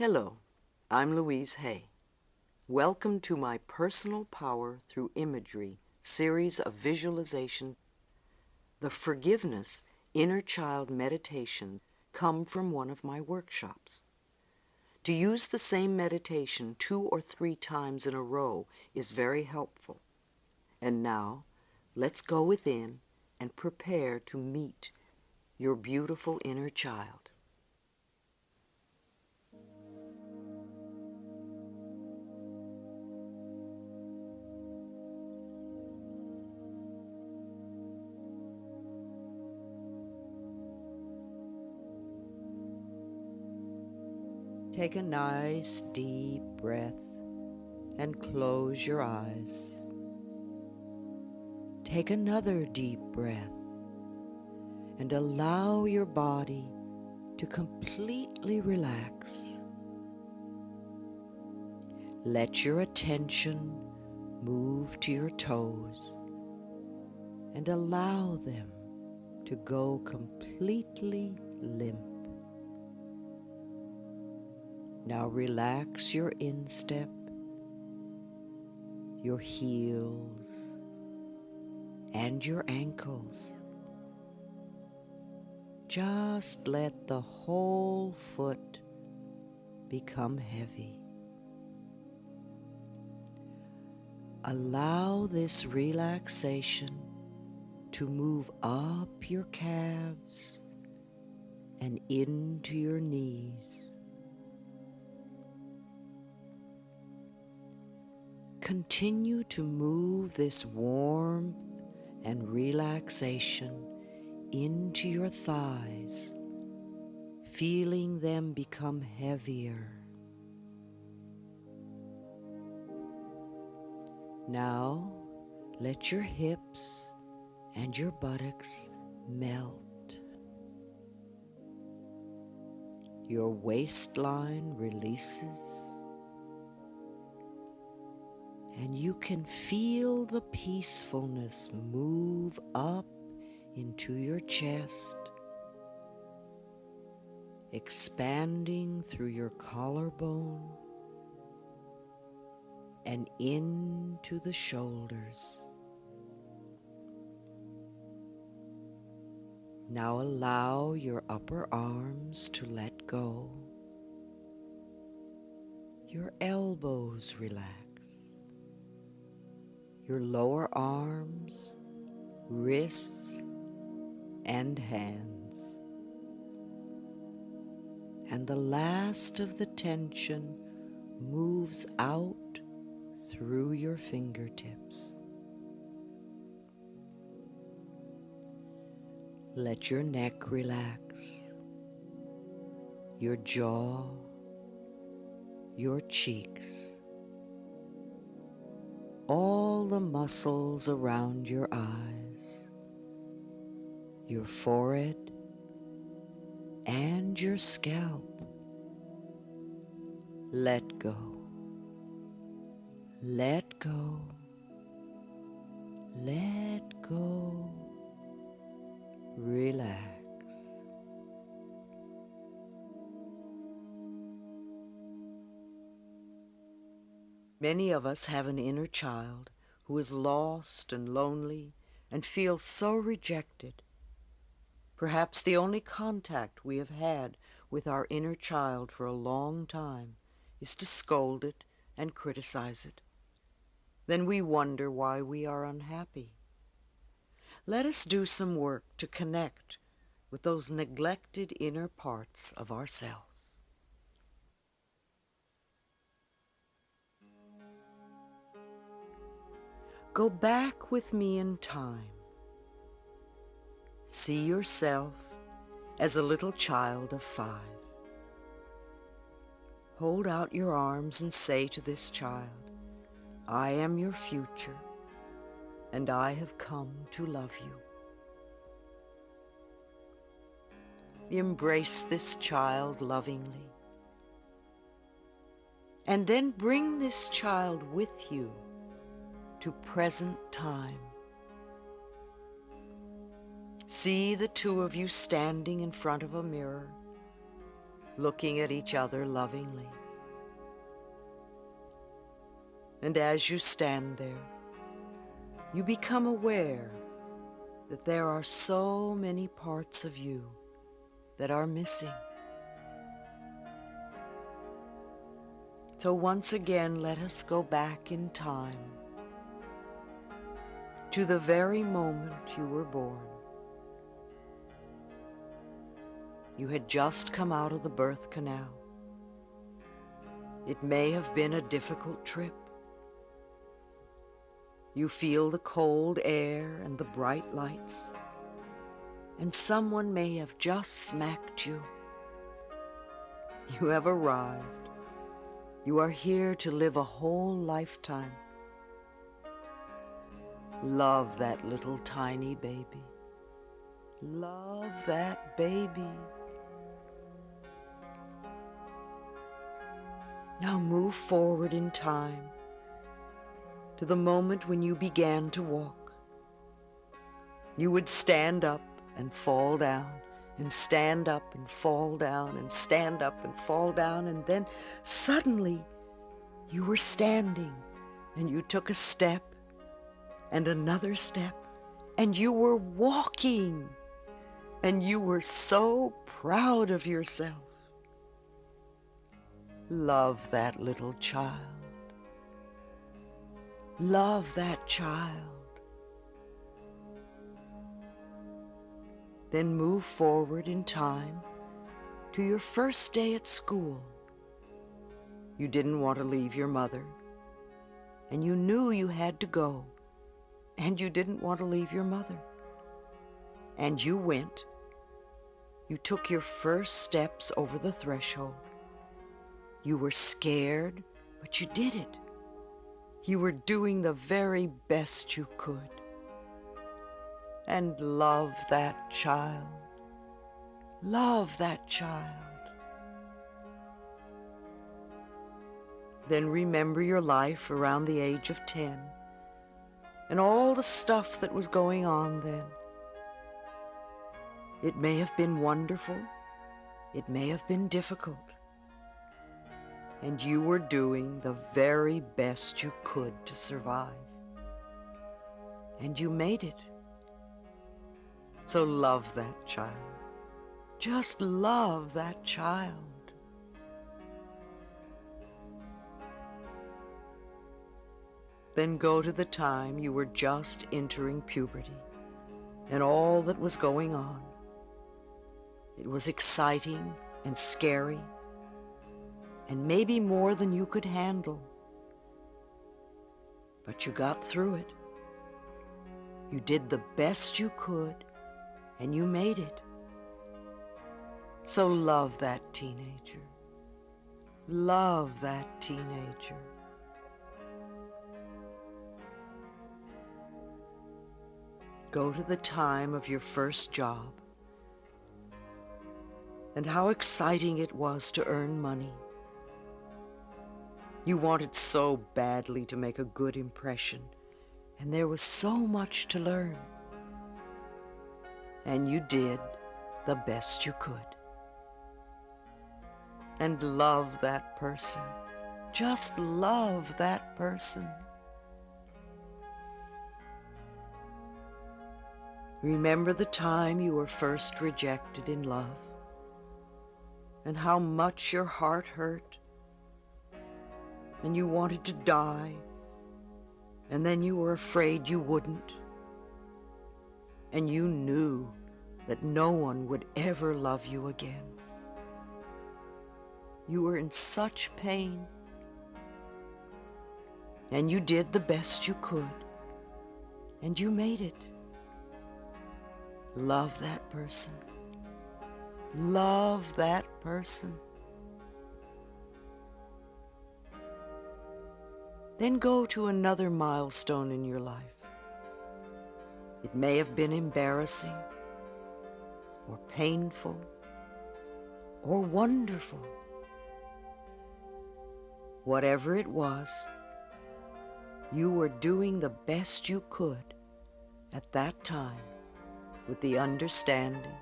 Hello, I'm Louise Hay. Welcome to my Personal Power Through Imagery series of visualization. The Forgiveness Inner Child Meditation come from one of my workshops. To use the same meditation 2 or 3 times in a row is very helpful. And now, let's go within and prepare to meet your beautiful inner child. Take a nice deep breath and close your eyes. Take another deep breath and allow your body to completely relax. Let your attention move to your toes and allow them to go completely limp. Now relax your instep, your heels, and your ankles. Just let the whole foot become heavy. Allow this relaxation to move up your calves and into your knees. Continue to move this warmth and relaxation into your thighs, feeling them become heavier. Now, let your hips and your buttocks melt. Your waistline releases. And you can feel the peacefulness move up into your chest, expanding through your collarbone and into the shoulders. Now allow your upper arms to let go. Your elbows relax. Your lower arms, wrists, and hands. And the last of the tension moves out through your fingertips. Let your neck relax, your jaw, your cheeks, all the muscles around your eyes, your forehead, and your scalp. Let go. Let go. Let go. Relax. Many of us have an inner child who is lost and lonely and feels so rejected. Perhaps the only contact we have had with our inner child for a long time is to scold it and criticize it. Then we wonder why we are unhappy. Let us do some work to connect with those neglected inner parts of ourselves. Go back with me in time. See yourself as a little child of 5. Hold out your arms and say to this child, I am your future, and I have come to love you. Embrace this child lovingly, and then bring this child with you to present time. See the two of you standing in front of a mirror looking at each other lovingly. And as you stand there, you become aware that there are so many parts of you that are missing. So once again, let us go back in time to the very moment you were born. You had just come out of the birth canal. It may have been a difficult trip. You feel the cold air and the bright lights, and someone may have just smacked you. You have arrived. You are here to live a whole lifetime. Love that little tiny baby. Love that baby. Now move forward in time to the moment when you began to walk. You would stand up and fall down, and stand up and fall down, and stand up and fall down, and then suddenly you were standing, and you took a step and another step, and you were walking, and you were so proud of yourself. Love that little child. Love that child. Then move forward in time to your first day at school. You didn't want to leave your mother, and you knew you had to go, and you didn't want to leave your mother. And you went. You took your first steps over the threshold. You were scared, but you did it. You were doing the very best you could. And love that child. Love that child. Then remember your life around the age of 10 and all the stuff that was going on then. It may have been wonderful. It may have been difficult. And you were doing the very best you could to survive. And you made it. So love that child. Just love that child. Then go to the time you were just entering puberty and all that was going on. It was exciting and scary, and maybe more than you could handle. But you got through it. You did the best you could, and you made it. So love that teenager. Love that teenager. Go to the time of your first job and how exciting it was to earn money. You wanted so badly to make a good impression, and there was so much to learn. And you did the best you could. And love that person. Just love that person. Remember the time you were first rejected in love, and how much your heart hurt, and you wanted to die, and then you were afraid you wouldn't, and you knew that no one would ever love you again. You were in such pain, and you did the best you could, and you made it. Love that person. Love that person. Then go to another milestone in your life. It may have been embarrassing, or painful, or wonderful. Whatever it was, you were doing the best you could at that time, with the understanding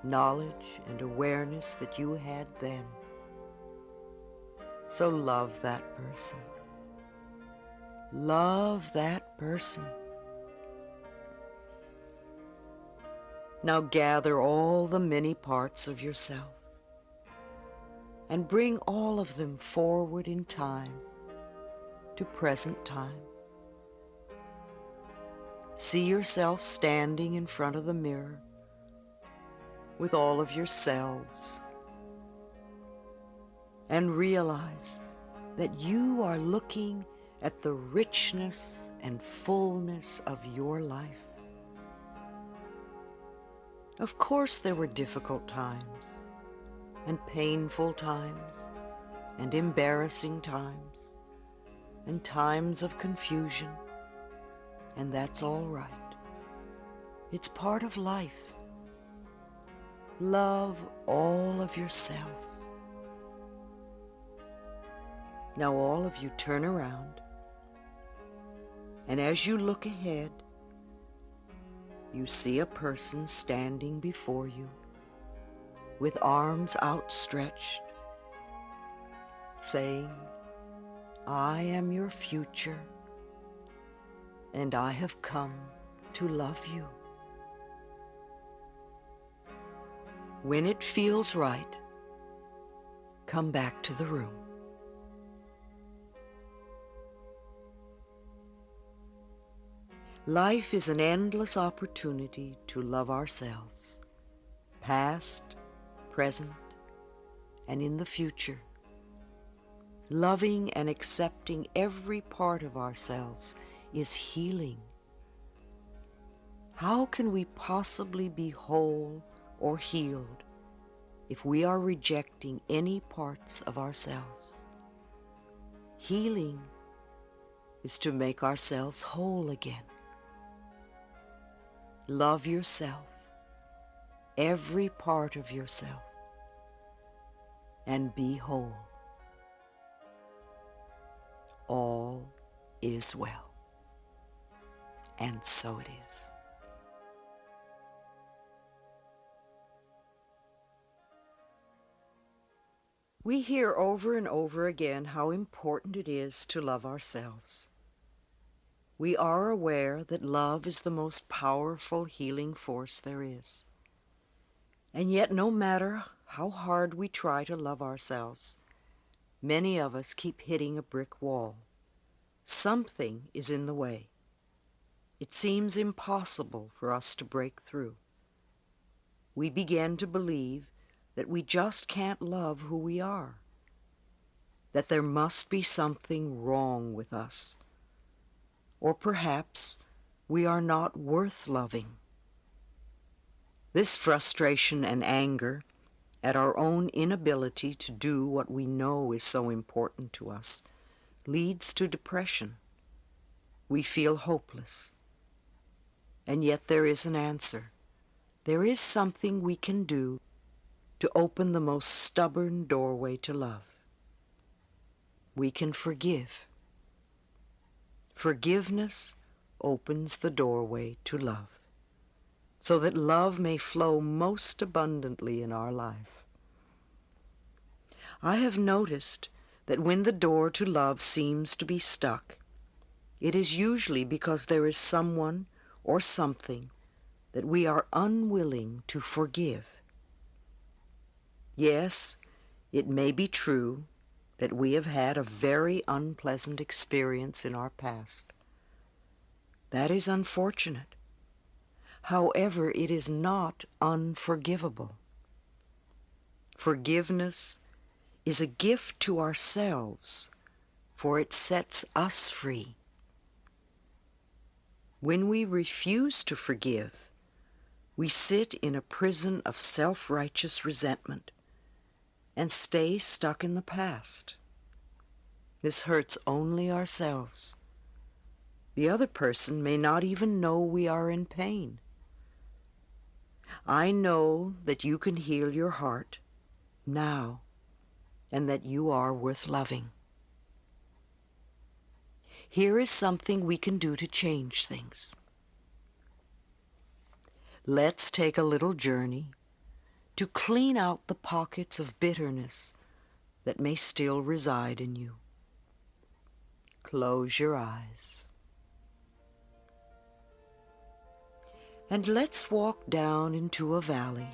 knowledge and awareness that you had then. So love that person. Love that person. Now gather all the many parts of yourself and bring all of them forward in time to present time. See yourself standing in front of the mirror with all of your selves, and realize that you are looking at the richness and fullness of your life. Of course, there were difficult times, and painful times, and embarrassing times, and times of confusion, and that's all right. It's part of life. Love all of yourself. Now all of you turn around, and as you look ahead, you see a person standing before you with arms outstretched, saying, "I am your future, and I have come to love you." When it feels right, come back to the room. Life is an endless opportunity to love ourselves, past, present, and in the future. Loving and accepting every part of ourselves is healing. How can we possibly be whole or healed if we are rejecting any parts of ourselves? Healing is to make ourselves whole again. Love yourself, every part of yourself, and be whole. All is well. And so it is. We hear over and over again how important it is to love ourselves. We are aware that love is the most powerful healing force there is. And yet, no matter how hard we try to love ourselves, many of us keep hitting a brick wall. Something is in the way. It seems impossible for us to break through. We begin to believe that we just can't love who we are, that there must be something wrong with us, or perhaps we are not worth loving. This frustration and anger at our own inability to do what we know is so important to us leads to depression. We feel hopeless. And yet there is an answer. There is something we can do to open the most stubborn doorway to love. We can forgive. Forgiveness opens the doorway to love, so that love may flow most abundantly in our life. I have noticed that when the door to love seems to be stuck, it is usually because there is someone or something that we are unwilling to forgive. Yes, it may be true that we have had a very unpleasant experience in our past. That is unfortunate. However, it is not unforgivable. Forgiveness is a gift to ourselves, for it sets us free. When we refuse to forgive, we sit in a prison of self-righteous resentment and stay stuck in the past. This hurts only ourselves. The other person may not even know we are in pain. I know that you can heal your heart now, and that you are worth loving. Here is something we can do to change things. Let's take a little journey to clean out the pockets of bitterness that may still reside in you. Close your eyes. And let's walk down into a valley.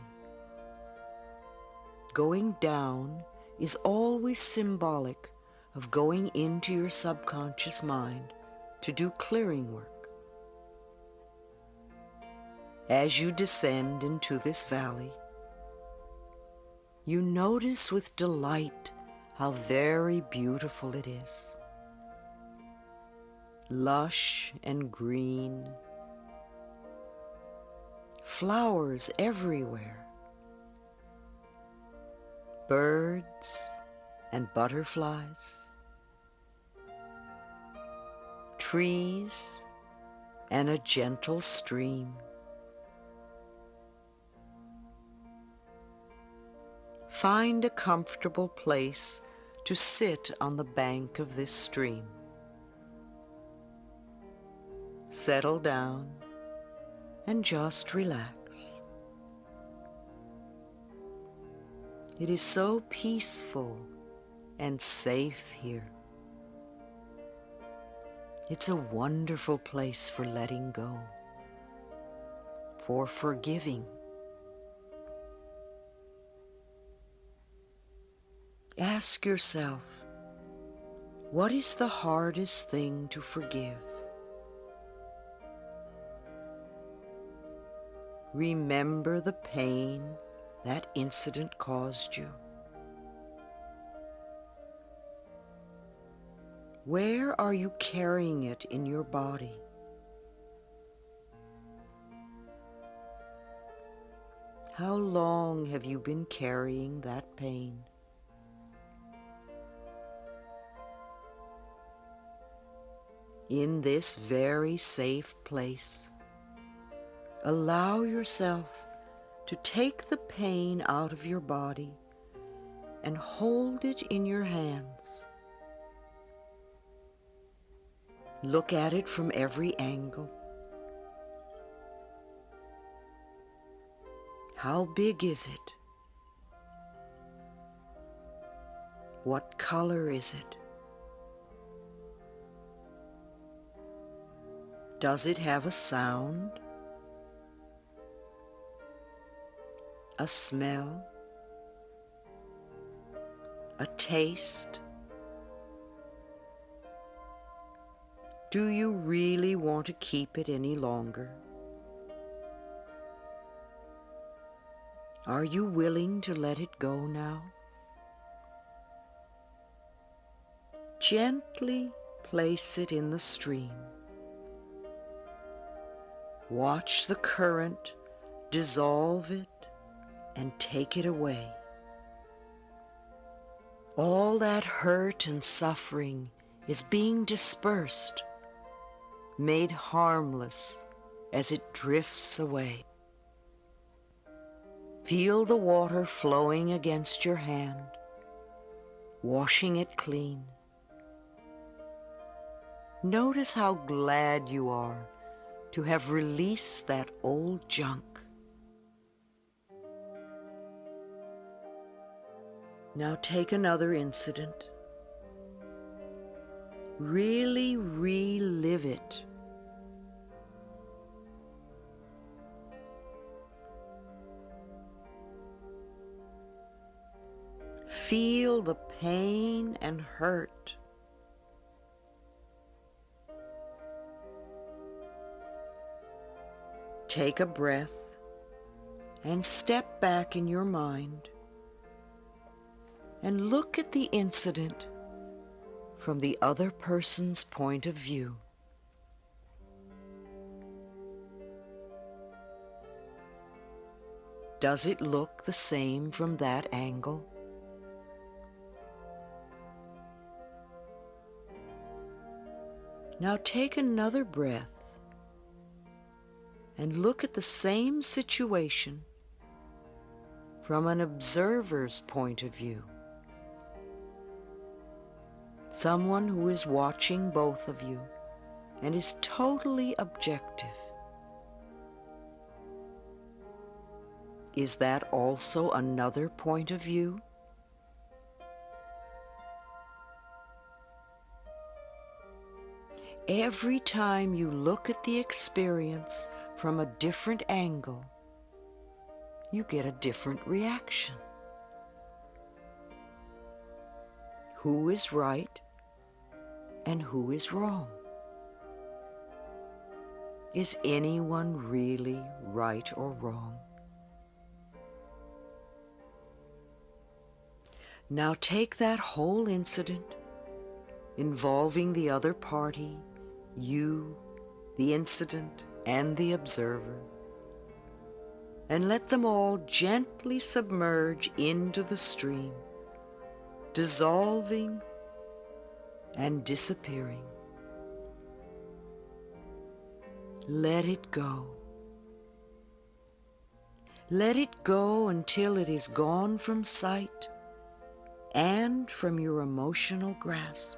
Going down is always symbolic of going into your subconscious mind to do clearing work. As you descend into this valley, you notice with delight how very beautiful it is. Lush and green, flowers everywhere, birds and butterflies, trees and a gentle stream. Find a comfortable place to sit on the bank of this stream. Settle down and just relax. It is so peaceful and safe here. It's a wonderful place for letting go, for forgiving. Ask yourself, what is the hardest thing to forgive? Remember the pain that incident caused you. Where are you carrying it in your body? How long have you been carrying that pain? In this very safe place, allow yourself to take the pain out of your body and hold it in your hands. Look at it from every angle. How big is it? What color is it? Does it have a sound? A smell? A taste? Do you really want to keep it any longer? Are you willing to let it go now? Gently place it in the stream. Watch the current dissolve it and take it away. All that hurt and suffering is being dispersed, made harmless as it drifts away. Feel the water flowing against your hand, washing it clean. Notice how glad you are to have released that old junk. Now take another incident. Really relive it. Feel the pain and hurt. Take a breath and step back in your mind and look at the incident from the other person's point of view. Does it look the same from that angle? Now take another breath and look at the same situation from an observer's point of view. Someone who is watching both of you and is totally objective. Is that also another point of view? Every time you look at the experience from a different angle, you get a different reaction. Who is right and who is wrong? Is anyone really right or wrong? Now take that whole incident involving the other party, you, the incident, and the observer, and let them all gently submerge into the stream, dissolving and disappearing. Let it go. Let it go until it is gone from sight and from your emotional grasp.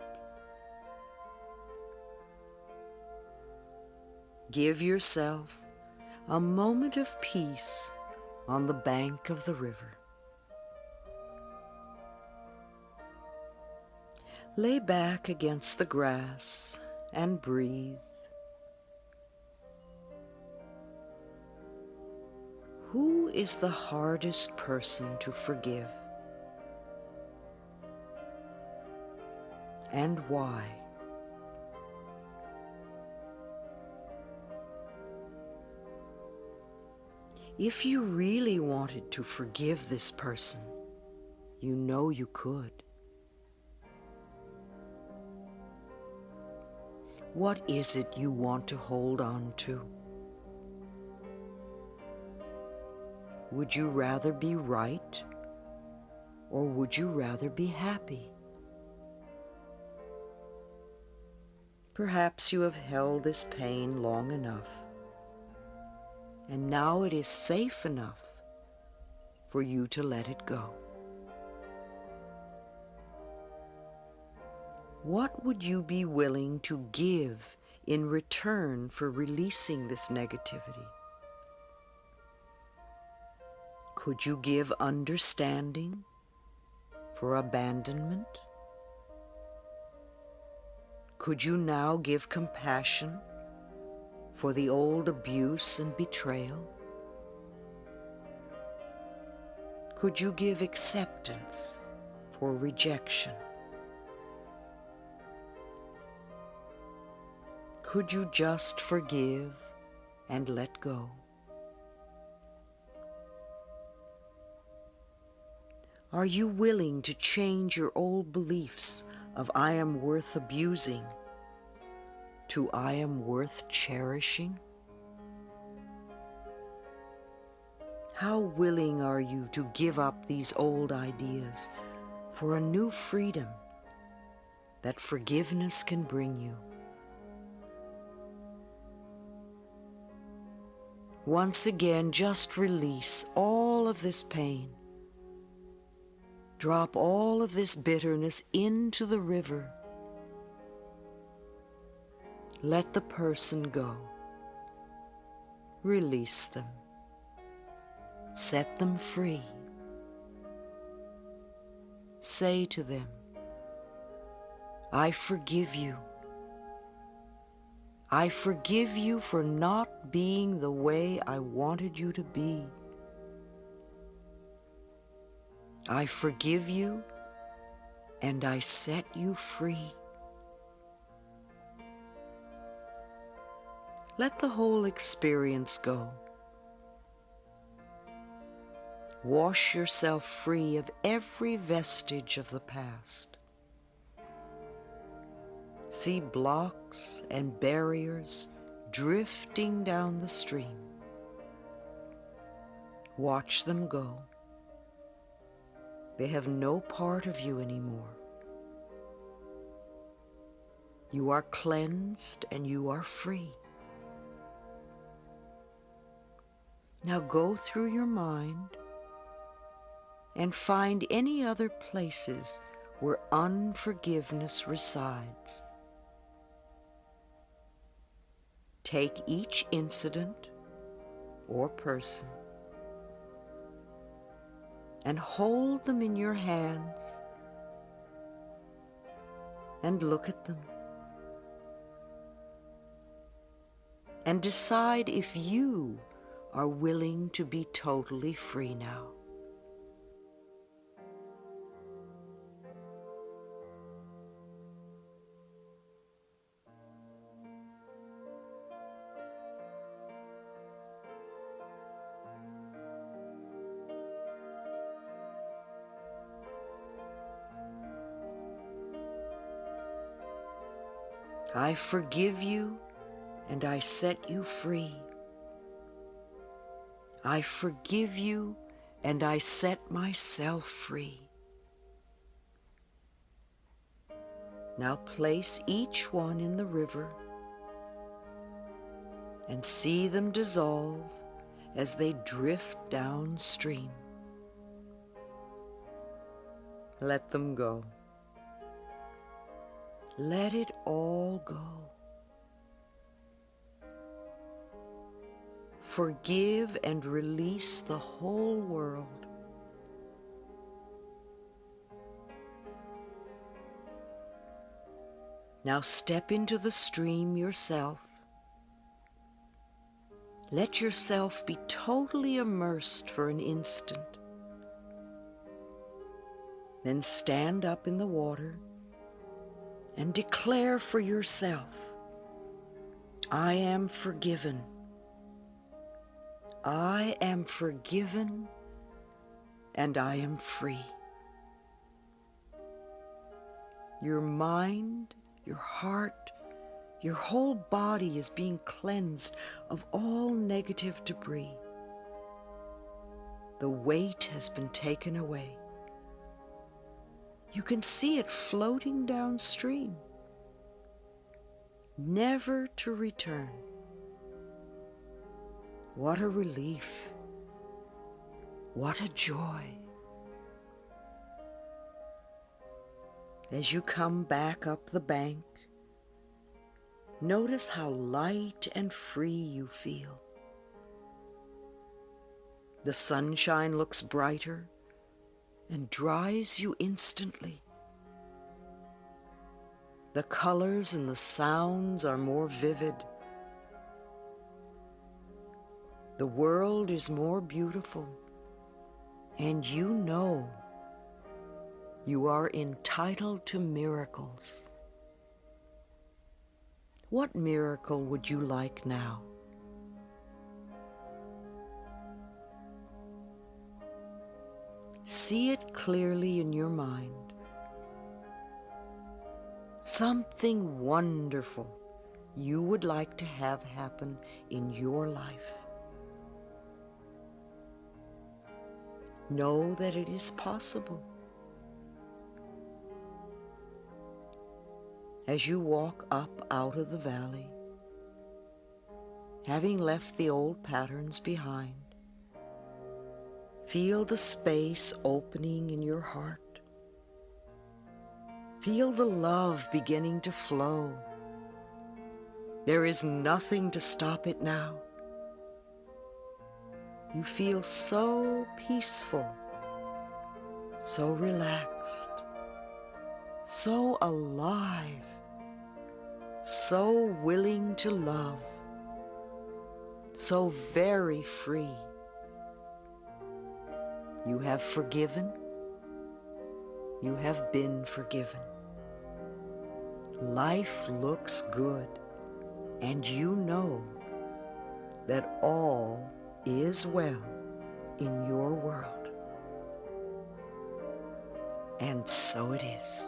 Give yourself a moment of peace on the bank of the river. Lay back against the grass and breathe. Who is the hardest person to forgive? And why? If you really wanted to forgive this person, you know you could. What is it you want to hold on to? Would you rather be right, or would you rather be happy? Perhaps you have held this pain long enough, and now it is safe enough for you to let it go. What would you be willing to give in return for releasing this negativity? Could you give understanding for abandonment? Could you now give compassion for the old abuse and betrayal? Could you give acceptance for rejection? Could you just forgive and let go? Are you willing to change your old beliefs of I am worth abusing to I am worth cherishing? How willing are you to give up these old ideas for a new freedom that forgiveness can bring you? Once again, just release all of this pain. Drop all of this bitterness into the river. Let the person go. Release them. Set them free. Say to them, I forgive you. I forgive you for not being the way I wanted you to be. I forgive you and I set you free. Let the whole experience go. Wash yourself free of every vestige of the past. See blocks and barriers drifting down the stream. Watch them go. They have no part of you anymore. You are cleansed and you are free. Now go through your mind and find any other places where unforgiveness resides. Take each incident or person and hold them in your hands and look at them and decide if you are willing to be totally free now. I forgive you and I set you free. I forgive you and I set myself free. Now place each one in the river and see them dissolve as they drift downstream. Let them go. Let it all go. Forgive and release the whole world. Now step into the stream yourself. Let yourself be totally immersed for an instant. Then stand up in the water and declare for yourself, I am forgiven. I am forgiven and I am free. Your mind, your heart, your whole body is being cleansed of all negative debris. The weight has been taken away. You can see it floating downstream, never to return. What a relief. What a joy. As you come back up the bank, notice how light and free you feel. The sunshine looks brighter and dries you instantly. The colors and the sounds are more vivid. The world is more beautiful, and you know you are entitled to miracles. What miracle would you like now? See it clearly in your mind. Something wonderful you would like to have happen in your life. Know that it is possible. As you walk up out of the valley, having left the old patterns behind, feel the space opening in your heart. Feel the love beginning to flow. There is nothing to stop it now. You feel so peaceful, so relaxed, so alive, so willing to love, so very free. You have forgiven. You have been forgiven. Life looks good, and you know that all is well in your world. And so it is.